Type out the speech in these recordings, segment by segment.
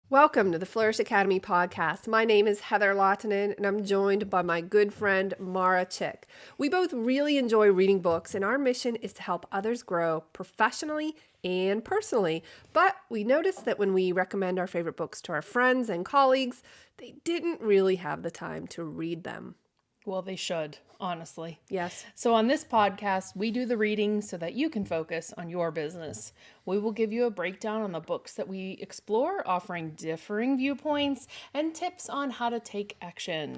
Welcome to the Flourish.Academy podcast. My name is Heather Lottinen, and I'm joined by my good friend, Mara Chick. We both really enjoy reading books, and our mission is to help others grow professionally and personally. But we noticed that when we recommend our favorite books to our friends and colleagues, they didn't really have the time to read them. Well, they should, honestly. Yes. So on this podcast, we do the reading so that you can focus on your business. We will give you a breakdown on the books that we explore, offering differing viewpoints and tips on how to take action.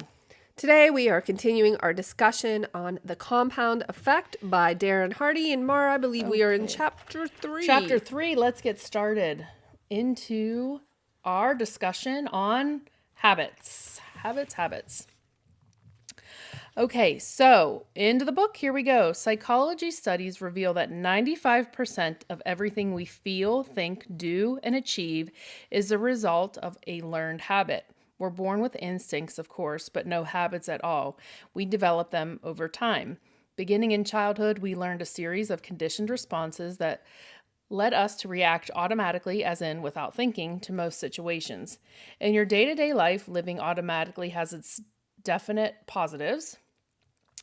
Today, we are continuing our discussion on The Compound Effect by Darren Hardy. And Mara, I believe we are in chapter 3. Chapter 3, let's get started into our discussion on habits. Habits. Okay, so into the book, here we go. Psychology studies reveal that 95% of everything we feel, think, do, and achieve is the result of a learned habit. We're born with instincts, of course, but no habits at all. We develop them over time. Beginning in childhood, we learned a series of conditioned responses that led us to react automatically, as in without thinking, to most situations. In your day-to-day life, living automatically has its definite positives.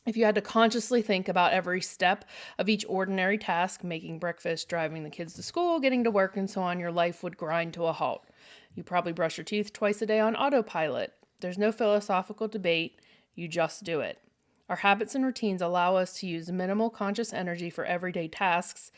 If you had to consciously think about every step of each ordinary task, making breakfast, driving the kids to school, getting to work, and so on, your life would grind to a halt. You probably brush your teeth twice a day on autopilot. There's no philosophical debate. You just do it. Our habits and routines allow us to use minimal conscious energy for everyday tasks.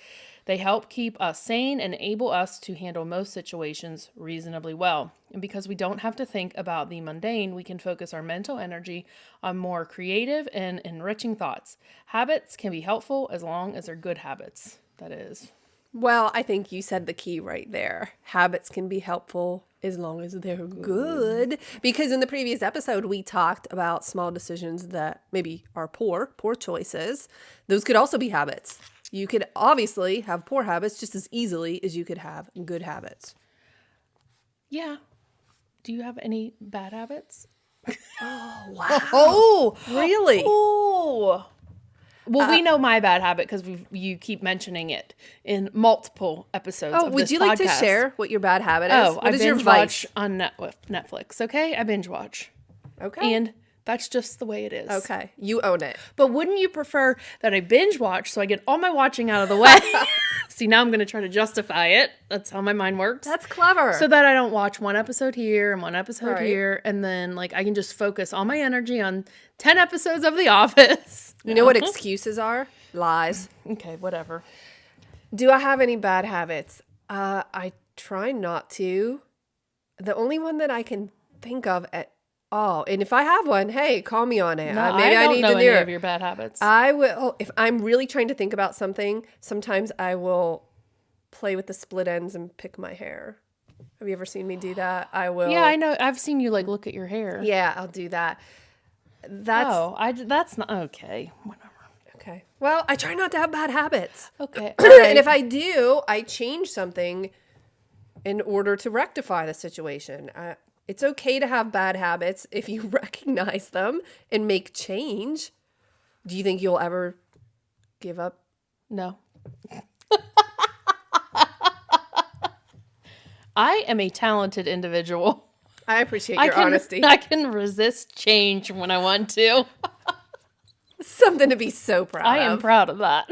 They help keep us sane and enable us to handle most situations reasonably well. And because we don't have to think about the mundane, we can focus our mental energy on more creative and enriching thoughts. Habits can be helpful as long as they're good habits, that is. Well, I think you said the key right there. Habits can be helpful as long as they're good. Because in the previous episode, we talked about small decisions that maybe are poor choices. Those could also be habits. You could obviously have poor habits just as easily as you could have good habits. Yeah. Do you have any bad habits? Oh, wow. Oh, really? Oh. Well, we know my bad habit because you keep mentioning it in multiple episodes of this podcast. Would you like to share what your bad habit is? What is your vice? On Netflix, okay? I binge watch. Okay. And that's just the way it is. Okay. You own it. But wouldn't you prefer that I binge watch so I get all my watching out of the way? See, now I'm going to try to justify it. That's how my mind works. That's clever. So that I don't watch one episode here and one episode here. And then I can just focus all my energy on 10 episodes of The Office. You know what excuses are? Lies. Okay, whatever. Do I have any bad habits? I try not to. The only one that I can think of at all, and if I have one, hey, call me on it. No, Maybe I don't need know to do any it. of your bad habits. I will, if I'm really trying to think about something, sometimes I will play with the split ends and pick my hair. Have you ever seen me do that? I will. Yeah, I know. I've seen you look at your hair. Yeah, I'll do that. That's not okay. Whatever. Okay. Well, I try not to have bad habits. Okay. And if I do, I change something in order to rectify the situation. It's okay to have bad habits if you recognize them and make change. Do you think you'll ever give up? No. I am a talented individual. I appreciate your honesty. I can resist change when I want to. Something to be so proud of. I am proud of that.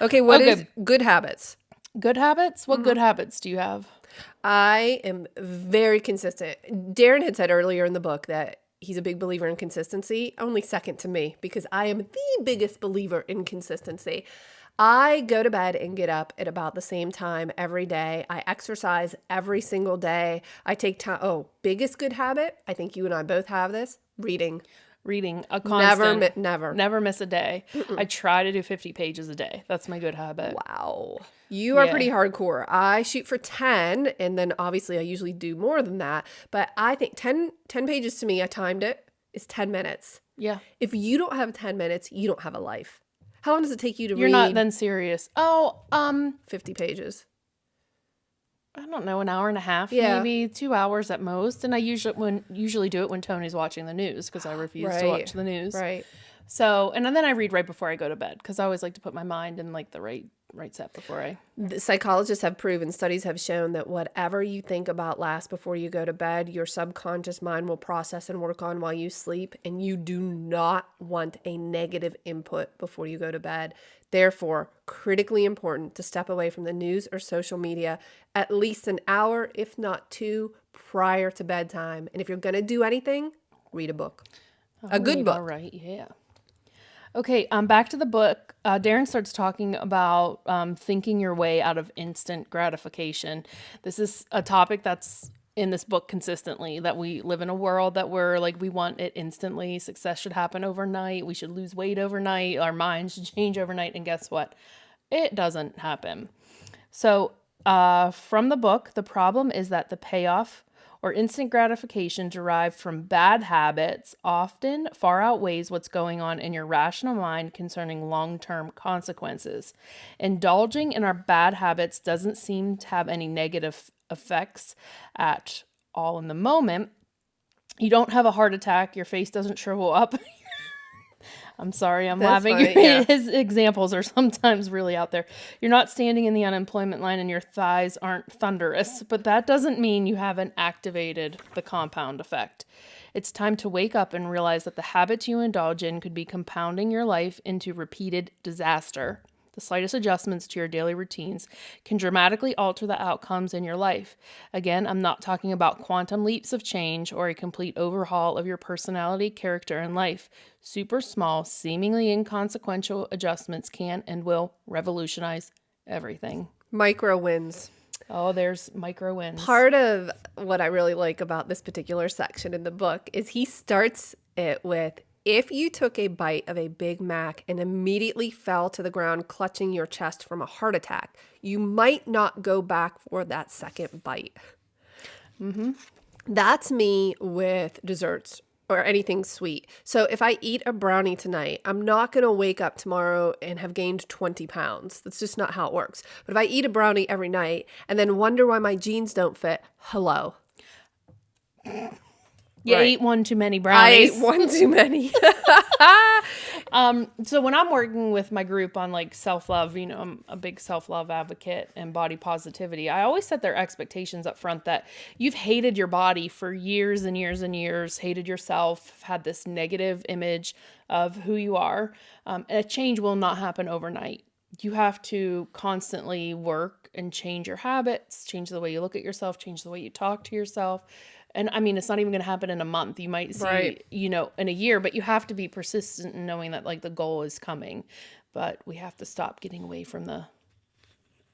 Okay, what is good habits? Good habits? What good habits do you have? I am very consistent. Darren had said earlier in the book that he's a big believer in consistency, only second to me, because I am the biggest believer in consistency. I go to bed and get up at about the same time every day. I exercise every single day. I take time. Oh, biggest good habit, I think you and I both have this, reading. Reading, a constant. Never. Never miss a day. I try to do 50 pages a day. That's my good habit. Wow. You are pretty hardcore. I shoot for 10, and then obviously I usually do more than that. But I think 10 pages to me, I timed it, is 10 minutes. Yeah. If you don't have 10 minutes, you don't have a life. How long does it take you to read? You're not then serious. 50 pages. I don't know, an hour and a half, Yeah. maybe 2 hours at most. And I usually do it when Tony's watching the news because I refuse to watch the news. Right. So, and then I read right before I go to bed because I always like to put my mind in like the right right set before I... The psychologists have proven, studies have shown that whatever you think about last before you go to bed, your subconscious mind will process and work on while you sleep, and you do not want a negative input before you go to bed. Therefore, critically important to step away from the news or social media at least an hour, if not two, prior to bedtime. And if you're going to do anything, read a book. A good book. All right, yeah. Okay, back to the book. Darren starts talking about thinking your way out of instant gratification. This is a topic that's in this book consistently, that we live in a world that we're like, we want it instantly. Success should happen overnight. We should lose weight overnight. Our minds should change overnight. And guess what? It doesn't happen. So from the book, the problem is that the payoff or instant gratification derived from bad habits often far outweighs what's going on in your rational mind concerning long-term consequences. Indulging in our bad habits doesn't seem to have any negative effects at all in the moment. You don't have a heart attack. Your face doesn't shrivel up. I'm sorry, I'm laughing. Funny, yeah. His examples are sometimes really out there. You're not standing in the unemployment line and your thighs aren't thunderous, but that doesn't mean you haven't activated the compound effect. It's time to wake up and realize that the habits you indulge in could be compounding your life into repeated disaster. The slightest adjustments to your daily routines can dramatically alter the outcomes in your life. Again, I'm not talking about quantum leaps of change or a complete overhaul of your personality, character, and life. Super small, seemingly inconsequential adjustments can and will revolutionize everything. Micro wins. Oh, there's micro wins. Part of what I really like about this particular section in the book is he starts it with, if you took a bite of a Big Mac and immediately fell to the ground clutching your chest from a heart attack, you might not go back for that second bite. Mm-hmm. That's me with desserts or anything sweet. So if I eat a brownie tonight, I'm not going to wake up tomorrow and have gained 20 pounds. That's just not how it works. But if I eat a brownie every night and then wonder why my jeans don't fit, hello. You ate one too many brownies. I ate one too many. So when I'm working with my group on like self-love, you know, I'm a big self-love advocate and body positivity. I always set their expectations up front that you've hated your body for years and years and years, hated yourself, had this negative image of who you are. And a change will not happen overnight. You have to constantly work and change your habits, change the way you look at yourself, change the way you talk to yourself. And I mean, it's not even going to happen in a month. You might see, you know, in a year, but you have to be persistent in knowing that like the goal is coming. But we have to stop getting away from the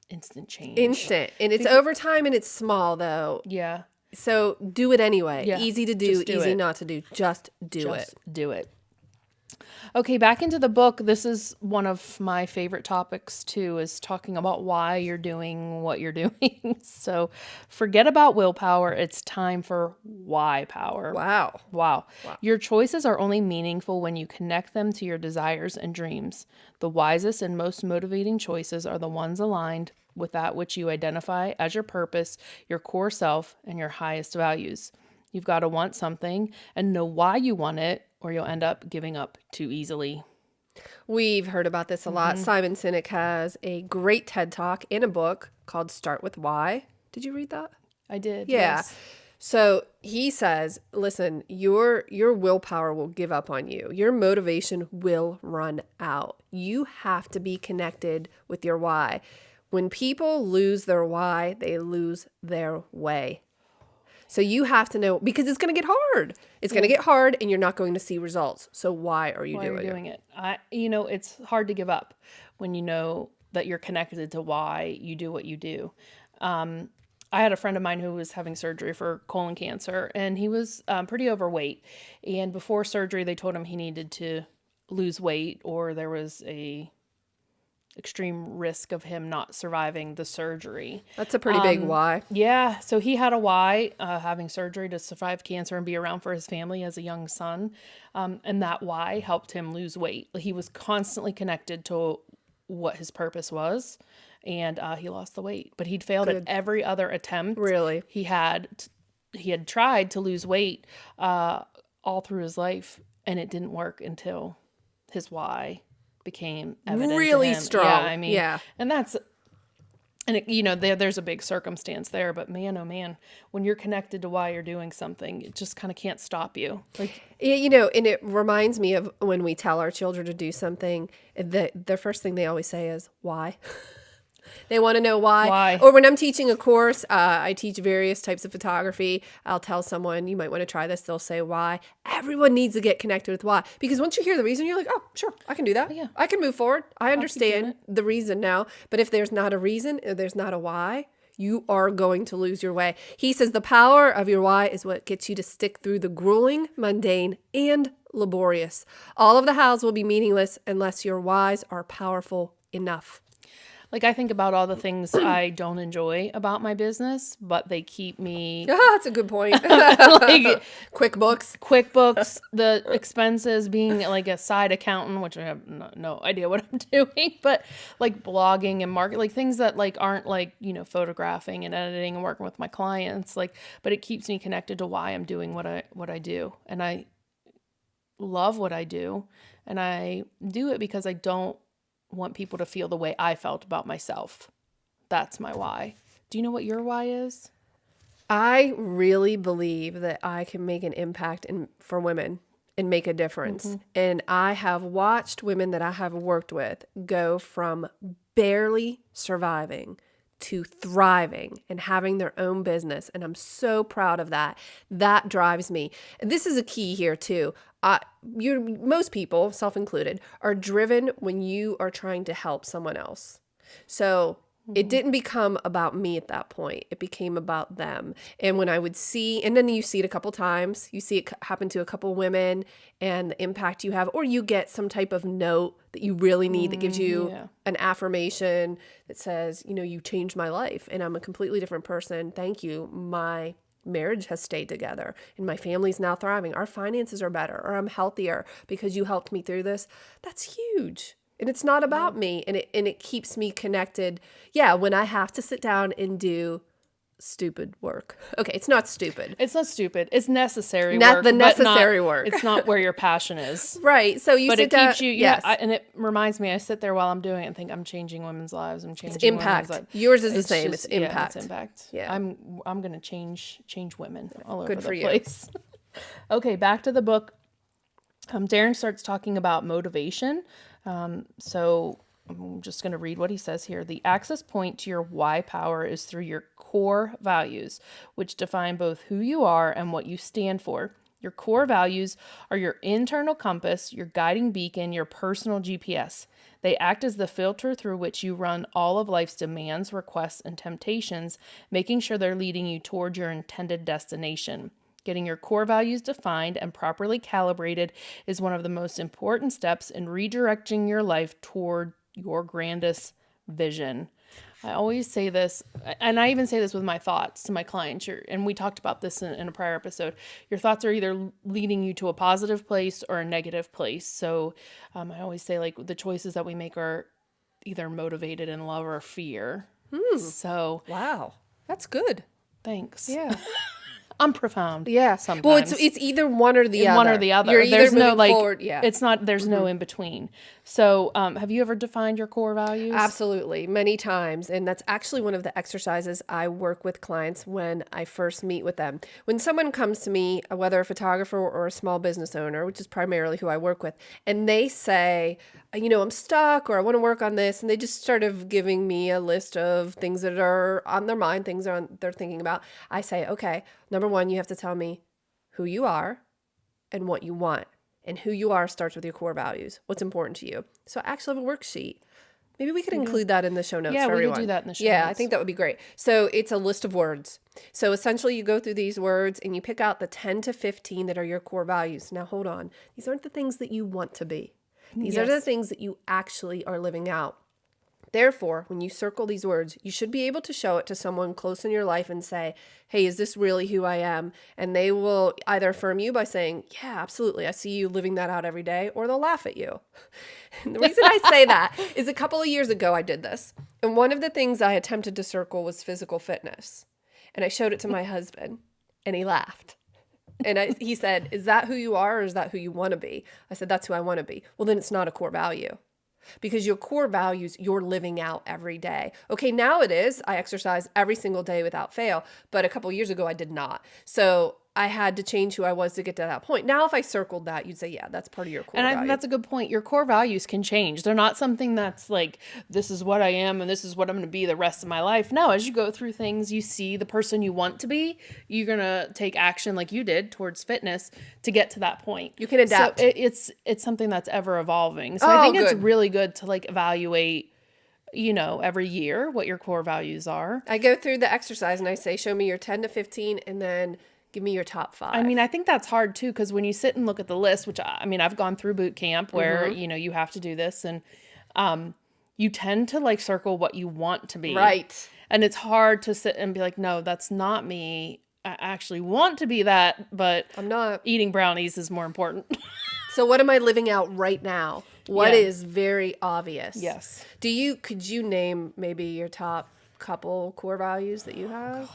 instant change. Instant. And it's over time and it's small though. Yeah. So do it anyway. Yeah. Easy to do, Do easy it. not to do. Just do it. Do it. Okay, back into the book. This is one of my favorite topics too, is talking about why you're doing what you're doing. So forget about willpower. It's time for why power. Wow. Your choices are only meaningful when you connect them to your desires and dreams. The wisest and most motivating choices are the ones aligned with that which you identify as your purpose, your core self, and your highest values. You've got to want something and know why you want it, or you'll end up giving up too easily. We've heard about this a lot. Simon Sinek has a great TED Talk in a book called Start With Why. Did you read that? I did. Yeah. Yes. So he says, listen, your willpower will give up on you. Your motivation will run out. You have to be connected with your why. When people lose their why, they lose their way. So you have to know, because it's going to get hard. It's going to get hard and you're not going to see results. So why are you doing it? You know, it's hard to give up when you know that you're connected to why you do what you do. I had a friend of mine who was having surgery for colon cancer, and he was pretty overweight. And before surgery, they told him he needed to lose weight, or there was a extreme risk of him not surviving the surgery. That's a pretty big why. Yeah. So he had a why, having surgery to survive cancer and be around for his family as a young son. And that why helped him lose weight. He was constantly connected to what his purpose was. And he lost the weight, but he'd failed at every other attempt. Really? He had tried to lose weight all through his life, and it didn't work until his why became evident Really to him. strong. Yeah, I mean, Yeah. and that's, and it, there's a big circumstance there, but man, oh man, when you're connected to why you're doing something, it just kind of can't stop you. Like, And it reminds me of when we tell our children to do something, the first thing they always say is, why? They want to know why. Why? Or when I'm teaching a course, I teach various types of photography. I'll tell someone, you might want to try this. They'll say why. Everyone needs to get connected with why. Because once you hear the reason, you're like, oh, sure, I can do that. Yeah. I can move forward. I doing understand the reason now. But if there's not a reason, or there's not a why, you are going to lose your way. He says the power of your why is what gets you to stick through the grueling, mundane, and laborious. All of the hows will be meaningless unless your whys are powerful enough. Like, I think about all the things I don't enjoy about my business, but they keep me That's a good point. like QuickBooks. QuickBooks, the expenses, being like a side accountant, which I have no idea what I'm doing, but like blogging and market, like things that like aren't like, photographing and editing and working with my clients, like, but it keeps me connected to why I'm doing what I do. And I love what I do, and I do it because I don't want people to feel the way I felt about myself. That's my why. Do you know what your why is? I really believe that I can make an impact for women and make a difference. And I have watched women that I have worked with go from barely surviving to thriving and having their own business. And I'm so proud of that. That drives me. And this is a key here too. Most people, self included, are driven when you are trying to help someone else. So it didn't become about me at that point. It became about them. And when I would see, and then you see it a couple times, you see it happen to a couple women and the impact you have, or you get some type of note that you really need that gives you an affirmation that says, you changed my life and I'm a completely different person. Thank you. My marriage has stayed together and my family's now thriving. Our finances are better, or I'm healthier because you helped me through this. That's huge. And it's not about me, and it keeps me connected. Yeah, when I have to sit down and do stupid work. Okay, it's not stupid. It's not stupid. It's necessary work. The necessary work. It's not where your passion is. Right. So But sit it down. keeps you, yes. and it reminds me, I sit there while I'm doing it and think I'm changing women's lives. I'm changing It's impact. women's lives. Yours is the same. It's impact. Yeah, it's impact. Yeah. I'm going to change women all Good over for the you. place. Okay, back to the book. Darren starts talking about motivation. So I'm just going to read what he says here. The access point to your why power is through your core values, which define both who you are and what you stand for. Your core values are your internal compass, your guiding beacon, your personal GPS. They act as the filter through which you run all of life's demands, requests, and temptations, making sure they're leading you toward your intended destination. Getting your core values defined and properly calibrated is one of the most important steps in redirecting your life toward your grandest vision. I always say this, and I even say this with my thoughts to my clients, and we talked about this in a prior episode. Your thoughts are either leading you to a positive place or a negative place. So I always say, like, the choices that we make are either motivated in love or fear. So Wow. That's good. thanks. Yeah. I'm profound. Yeah. Sometimes. Well, it's either one or the other. One or the other. You're either There's no moving forward. Yeah. It's not. There's no in between. So, have you ever defined your core values? Absolutely, many times. And that's actually one of the exercises I work with clients when I first meet with them. When someone comes to me, whether a photographer or a small business owner, which is primarily who I work with, and they say, I'm stuck, or I want to work on this, and they just start of giving me a list of things that are on their mind, things they're thinking about. I say, okay, number one, you have to tell me who you are and what you want. And who you are starts with your core values. What's important to you. So I actually have a worksheet. Maybe we could include that in the show notes for everyone. Yeah, we could do that in the show notes. I think that would be great. So it's a list of words. So essentially you go through these words and you pick out the 10 to 15 that are your core values. Now hold on. These aren't the things that you want to be. These are the things that you actually are living out. Therefore, when you circle these words, you should be able to show it to someone close in your life and say, hey, is this really who I am? And they will either affirm you by saying, yeah, absolutely, I see you living that out every day, or they'll laugh at you. And the reason I say that is a couple of years ago I did this. And one of the things I attempted to circle was physical fitness. And I showed it to my husband, and he laughed. And he said, is that who you are, or is that who you want to be? I said, that's who I want to be. Well, then it's not a core value. because your core values you're living out every day. Okay, now it is. I exercise every single day without fail, but a couple years ago I did not. So I had to change who I was to get to that point. Now, if I circled that, you'd say, yeah, that's part of your core And I think value. that's a good point. Your core values can change. They're not something that's like, this is what I am and this is what I'm going to be the rest of my life. No, as you go through things, you see the person you want to be, you're going to take action like you did towards fitness to get to that point. You can adapt. So it's something that's ever evolving. So I think it's really good to like evaluate, every year what your core values are. I go through the exercise and I say, show me your 10 to 15 and then give me your top 5. I mean, I think that's hard too, because when you sit and look at the list, which I've gone through boot camp where, you have to do this and you tend to like circle what you want to be. Right. And it's hard to sit and be like, no, that's not me. I actually want to be that, but I'm not. Eating brownies is more important. So what am I living out right now? What is very obvious? Yes. Could you name maybe your top couple core values that you have? God.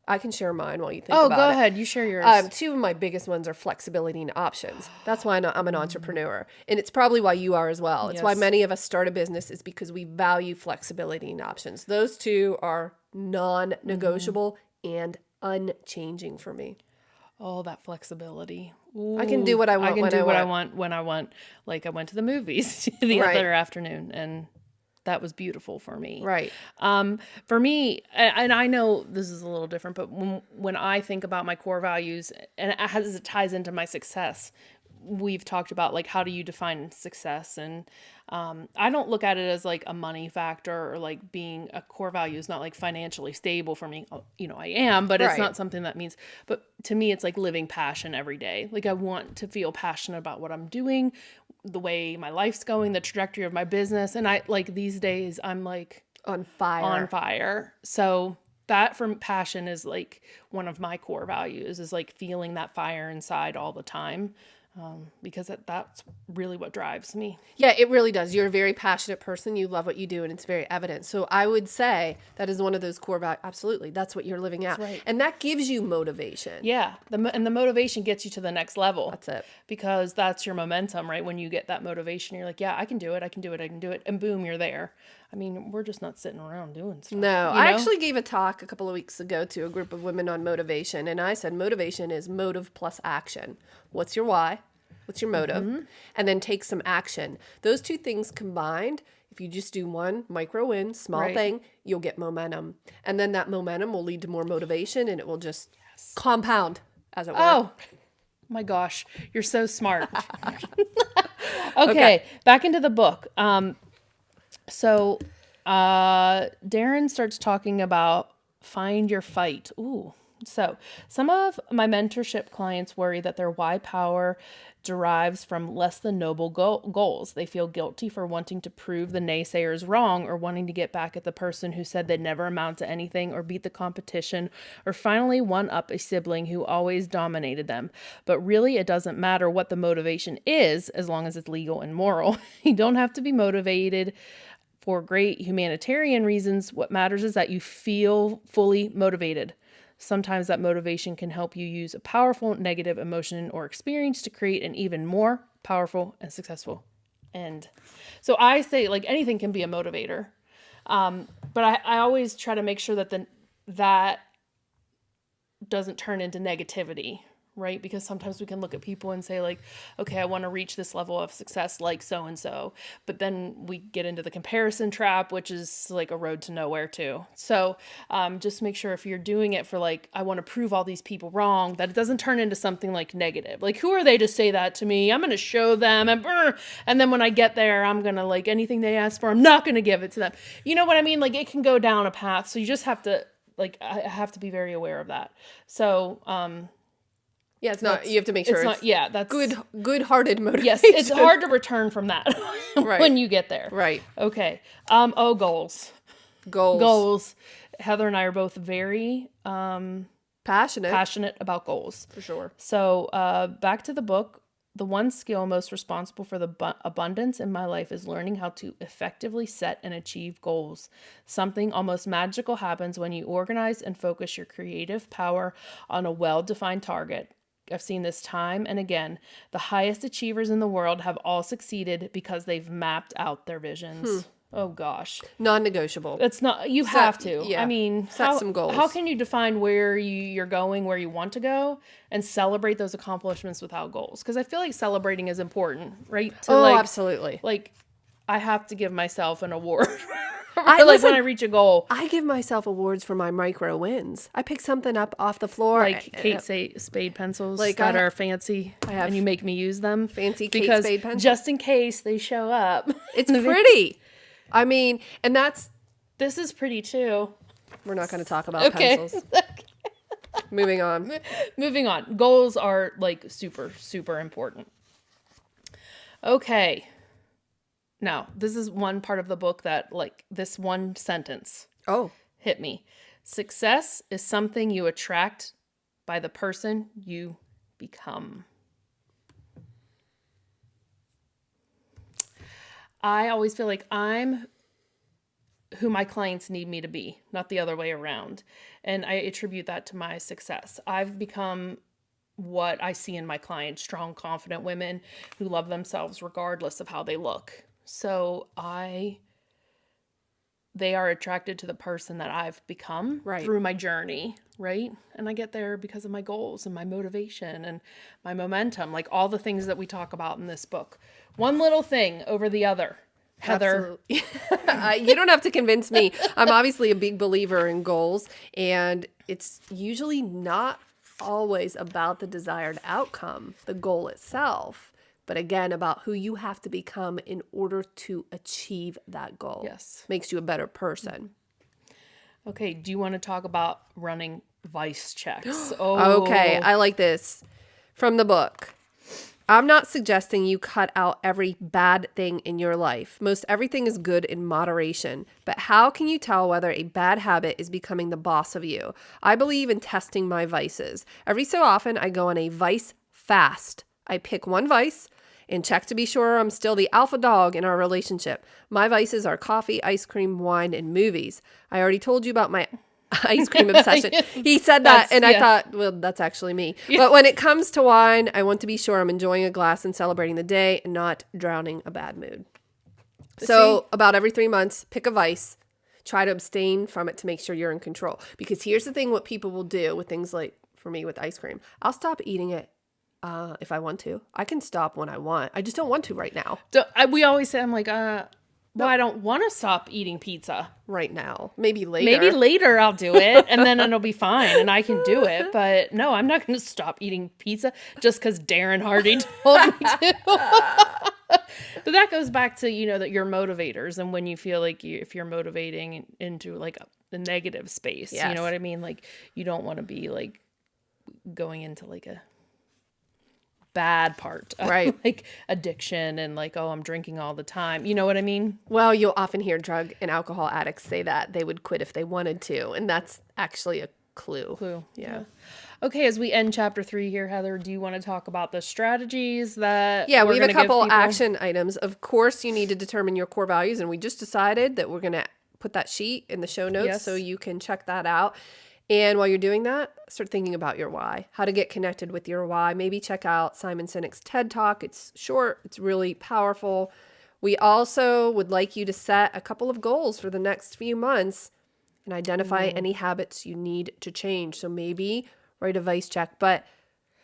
I can share mine while you think about it. Oh, go ahead. You share yours. 2 of my biggest ones are flexibility and options. That's why I'm an entrepreneur. And it's probably why you are as well. It's why many of us start a business is because we value flexibility and options. Those 2 are non-negotiable and unchanging for me. Oh, that flexibility. Ooh, I can do what I want I can when do I what want. I want when I want. Like I went to the movies the other afternoon and that was beautiful for me. Right. For me, and I know this is a little different, but when I think about my core values and as it ties into my success, we've talked about like, how do you define success? And I don't look at it as like a money factor or like being a core value is not like financially stable for me. I am, but it's not something that means, but to me, it's like living passion every day. Like I want to feel passionate about what I'm doing, the way my life's going, the trajectory of my business. And I like these days I'm like on fire. So that from passion is like one of my core values is like feeling that fire inside all the time. Because that's really what drives me. Yeah, it really does. You're a very passionate person. You love what you do, and it's very evident. So I would say that is one of those core values. Absolutely. That's what you're living out. Right. And that gives you motivation. Yeah. And the motivation gets you to the next level. That's it. Because that's your momentum, right? When you get that motivation, you're like, yeah, I can do it. I can do it. I can do it. And boom, you're there. I mean, we're just not sitting around doing stuff. No, I actually gave a talk a couple of weeks ago to a group of women on motivation. And I said, motivation is motive plus action. What's your why? What's your motive? And then take some action. Those 2 things combined, if you just do one micro win, small thing, you'll get momentum. And then that momentum will lead to more motivation and it will just compound, as it were. Oh, my gosh. You're so smart. Okay. Back into the book. So Darren starts talking about find your fight. Ooh. So some of my mentorship clients worry that their why power derives from less than noble goals. They feel guilty for wanting to prove the naysayers wrong or wanting to get back at the person who said they'd never amount to anything or beat the competition or finally one up a sibling who always dominated them. But really, it doesn't matter what the motivation is as long as it's legal and moral. You don't have to be motivated for great humanitarian reasons. What matters is that you feel fully motivated. Sometimes that motivation can help you use a powerful negative emotion or experience to create an even more powerful and successful end. So I say like anything can be a motivator. But I always try to make sure that that doesn't turn into negativity, right? Because sometimes we can look at people and say like, okay, I want to reach this level of success like so-and-so. But then we get into the comparison trap, which is like a road to nowhere too. So just make sure if you're doing it for like, I want to prove all these people wrong, that it doesn't turn into something like negative. Like, who are they to say that to me? I'm going to show them. And then when I get there, I'm going to like anything they ask for, I'm not going to give it to them. You know what I mean? Like it can go down a path. So you just have to like, I have to be very aware of that. So, yeah, it's not. You have to make sure it's that's good-hearted motivation. Yes, it's hard to return from that when you get there. Right. Okay. Goals. Heather and I are both very passionate about goals. For sure. So back to the book. The one skill most responsible for the abundance in my life is learning how to effectively set and achieve goals. Something almost magical happens when you organize and focus your creative power on a well-defined target. I've seen this time and again. The highest achievers in the world have all succeeded because they've mapped out their visions. Oh gosh. Non-negotiable. It's not, you have to. yeah. I mean, Set some goals. how can you define where you're going, where you want to go, and celebrate those accomplishments without goals? Because I feel like celebrating is important, right? Absolutely. Like, I have to give myself an award. Listen, when I reach a goal. I give myself awards for my micro wins. I pick something up off the floor. Like Kate Spade pencils that are fancy, and you make me use them. Fancy Kate Spade pencils. Just in case they show up. It's pretty. I mean, and this is pretty too. We're not going to talk about pencils. Moving on. Goals are like super, super important. Okay. Now, this is one part of the book that, like, this one sentence hit me. Success is something you attract by the person you become. I always feel like I'm who my clients need me to be, not the other way around. And I attribute that to my success. I've become what I see in my clients, strong, confident women who love themselves regardless of how they look. So they are attracted to the person that I've become through my journey, right? And I get there because of my goals and my motivation and my momentum, like all the things that we talk about in this book. One little thing over the other. Heather. You don't have to convince me. I'm obviously a big believer in goals, and it's usually not always about the desired outcome, the goal itself, but again, about who you have to become in order to achieve that goal. Yes. Makes you a better person. Okay, do you want to talk about running vice checks? Okay, I like this. From the book. I'm not suggesting you cut out every bad thing in your life. Most everything is good in moderation. But how can you tell whether a bad habit is becoming the boss of you? I believe in testing my vices. Every so often, I go on a vice fast. I pick one vice and check to be sure I'm still the alpha dog in our relationship. My vices are coffee, ice cream, wine, and movies. I already told you about my ice cream obsession. He said that, and I thought, well, that's actually me. Yeah. But when it comes to wine, I want to be sure I'm enjoying a glass and celebrating the day and not drowning a bad mood. So about every 3 months, pick a vice. Try to abstain from it to make sure you're in control. Because here's the thing, what people will do with things like, for me, with ice cream. I'll stop eating it if I want to. I can stop when I want. I just don't want to right now. We always say, I'm like, well, I don't want to stop eating pizza right now. Maybe later. Maybe later I'll do it, and then it'll be fine, and I can do it. But no, I'm not going to stop eating pizza just because Darren Hardy told me to. But that goes back to, that your motivators, and when you feel like if you're motivating into like a negative space, yes. You know what I mean? Like you don't want to be like going into like a bad part of like addiction and like, oh, I'm drinking all the time. You know what I mean? Well, you'll often hear drug and alcohol addicts say that they would quit if they wanted to. And that's actually a clue. Yeah. Okay. As we end chapter 3 here, Heather, do you want to talk about the strategies that we have a couple action items. Of course, you need to determine your core values. And we just decided that we're going to put that sheet in the show notes so you can check that out. And while you're doing that, start thinking about your why, how to get connected with your why. Maybe check out Simon Sinek's TED Talk. It's short. It's really powerful. We also would like you to set a couple of goals for the next few months and identify any habits you need to change. So maybe write a vice check. But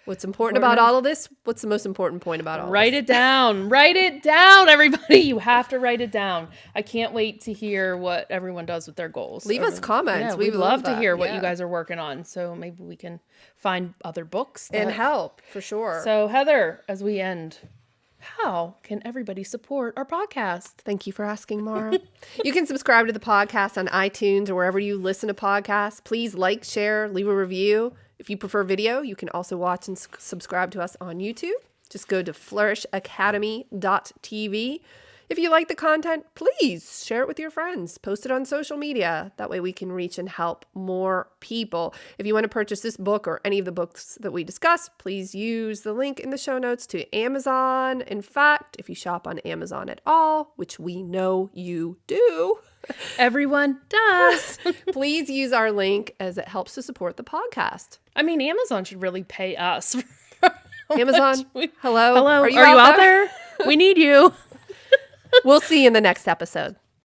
what's important about all of this? What's the most important point about all of this? Write it down. Write it down, everybody. You have to write it down. I can't wait to hear what everyone does with their goals. Leave us comments. Yeah, we'd love to hear what you guys are working on. So maybe we can find other books. And help, for sure. So Heather, as we end, how can everybody support our podcast? Thank you for asking, Mara. You can subscribe to the podcast on iTunes or wherever you listen to podcasts. Please like, share, leave a review. If you prefer video, you can also watch and subscribe to us on YouTube. Just go to Flourish.Academy.tv. If you like the content, please share it with your friends. Post it on social media. That way we can reach and help more people. If you want to purchase this book or any of the books that we discuss, please use the link in the show notes to Amazon. In fact, if you shop on Amazon at all, which we know you do, everyone does, please use our link as it helps to support the podcast. I mean, Amazon should really pay us Amazon, hello? Hello. Are you out there? We need you. We'll see you in the next episode.